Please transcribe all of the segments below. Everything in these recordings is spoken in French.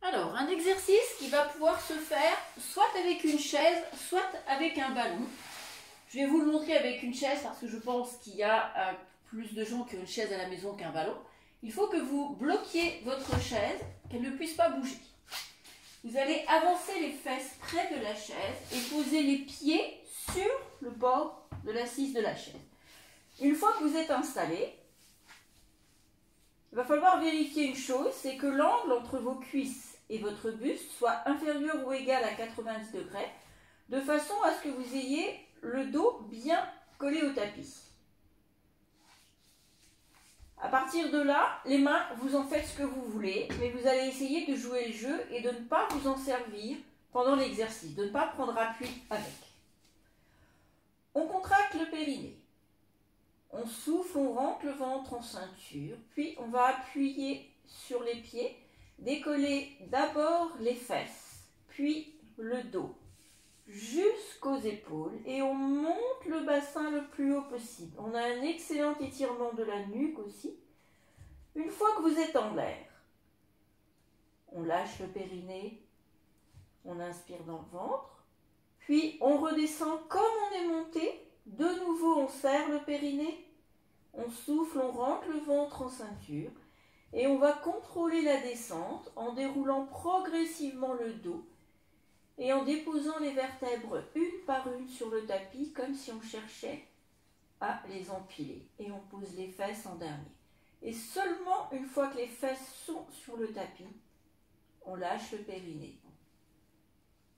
Alors, un exercice qui va pouvoir se faire soit avec une chaise, soit avec un ballon. Je vais vous le montrer avec une chaise parce que je pense qu'il y a plus de gens qui ont une chaise à la maison qu'un ballon. Il faut que vous bloquiez votre chaise, qu'elle ne puisse pas bouger. Vous allez avancer les fesses près de la chaise et poser les pieds sur le bord de l'assise de la chaise. Une fois que vous êtes installé, il va falloir vérifier une chose, c'est que l'angle entre vos cuisses et votre buste soit inférieur ou égal à 90 degrés, de façon à ce que vous ayez le dos bien collé au tapis. À partir de là, les mains, vous en faites ce que vous voulez, mais vous allez essayer de jouer le jeu et de ne pas vous en servir pendant l'exercice, de ne pas prendre appui avec. On contracte le périnée. On souffle, on rentre le ventre en ceinture, puis on va appuyer sur les pieds, décoller d'abord les fesses, puis le dos, jusqu'aux épaules, et on monte le bassin le plus haut possible. On a un excellent étirement de la nuque aussi. Une fois que vous êtes en l'air, on lâche le périnée, on inspire dans le ventre, puis on redescend comme on est monté. De nouveau, on serre le périnée, on souffle, on rentre le ventre en ceinture et on va contrôler la descente en déroulant progressivement le dos et en déposant les vertèbres une par une sur le tapis comme si on cherchait à les empiler. Et on pose les fesses en dernier. Et seulement une fois que les fesses sont sur le tapis, on lâche le périnée.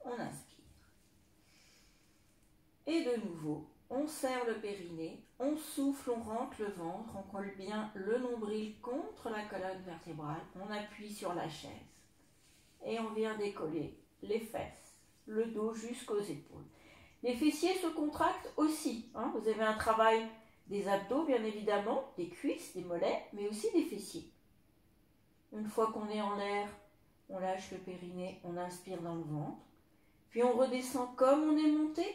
On inspire. Et de nouveau, on serre le périnée, on souffle, on rentre le ventre, on colle bien le nombril contre la colonne vertébrale, on appuie sur la chaise et on vient décoller les fesses, le dos jusqu'aux épaules. Les fessiers se contractent aussi. Vous avez un travail des abdos, bien évidemment, des cuisses, des mollets, mais aussi des fessiers. Une fois qu'on est en l'air, on lâche le périnée, on inspire dans le ventre, puis on redescend comme on est monté.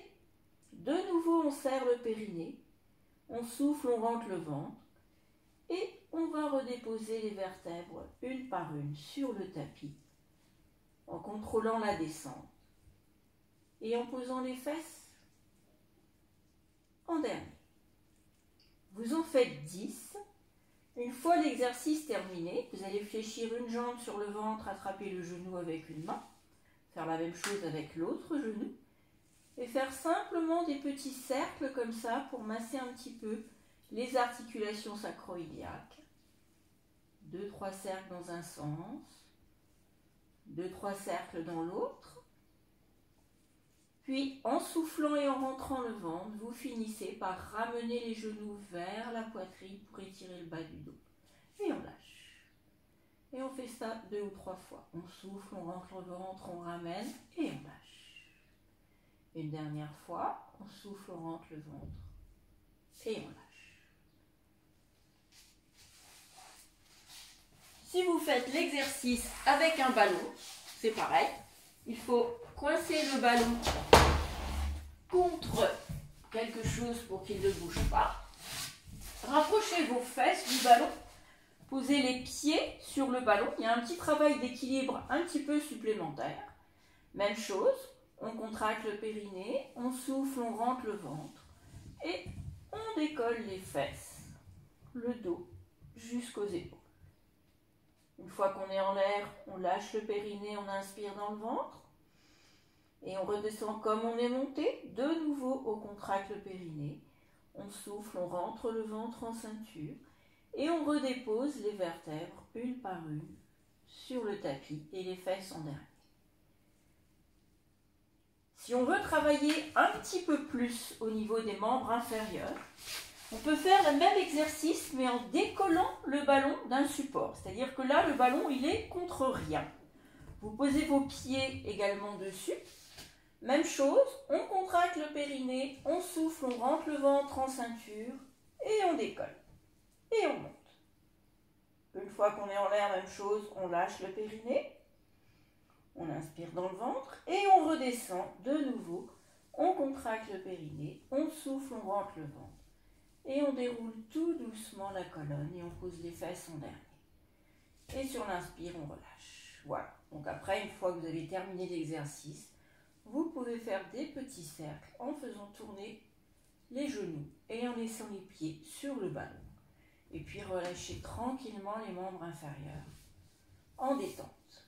De nouveau, on serre le périnée, on souffle, on rentre le ventre et on va redéposer les vertèbres une par une sur le tapis en contrôlant la descente et en posant les fesses en dernier. Vous en faites 10. Une fois l'exercice terminé, vous allez fléchir une jambe sur le ventre, attraper le genou avec une main, faire la même chose avec l'autre genou, et faire simplement des petits cercles comme ça pour masser un petit peu les articulations sacro-iliaques. 2-3 cercles dans un sens, 2-3 cercles dans l'autre. Puis en soufflant et en rentrant le ventre, vous finissez par ramener les genoux vers la poitrine pour étirer le bas du dos. Et on lâche. Et on fait ça 2 ou 3 fois. On souffle, on rentre le ventre, on ramène et on lâche. Une dernière fois, on souffle, on rentre le ventre et on lâche. Si vous faites l'exercice avec un ballon, c'est pareil. Il faut coincer le ballon contre quelque chose pour qu'il ne bouge pas. Rapprochez vos fesses du ballon. Posez les pieds sur le ballon. Il y a un petit travail d'équilibre un petit peu supplémentaire. Même chose. On contracte le périnée, on souffle, on rentre le ventre et on décolle les fesses, le dos jusqu'aux épaules. Une fois qu'on est en l'air, on lâche le périnée, on inspire dans le ventre et on redescend comme on est monté. De nouveau, on contracte le périnée, on souffle, on rentre le ventre en ceinture et on redépose les vertèbres une par une sur le tapis et les fesses en dernier. Si on veut travailler un petit peu plus au niveau des membres inférieurs, on peut faire le même exercice mais en décollant le ballon d'un support. C'est-à-dire que là, le ballon, il est contre rien. Vous posez vos pieds également dessus. Même chose, on contracte le périnée, on souffle, on rentre le ventre en ceinture et on décolle. Et on monte. Une fois qu'on est en l'air, même chose, on lâche le périnée. On inspire dans le ventre et on redescend de nouveau. On contracte le périnée, on souffle, on rentre le ventre. Et on déroule tout doucement la colonne et on pose les fesses en dernier. Et sur l'inspire, on relâche. Voilà. Donc après, une fois que vous avez terminé l'exercice, vous pouvez faire des petits cercles en faisant tourner les genoux et en laissant les pieds sur le ballon. Et puis relâchez tranquillement les membres inférieurs en détente.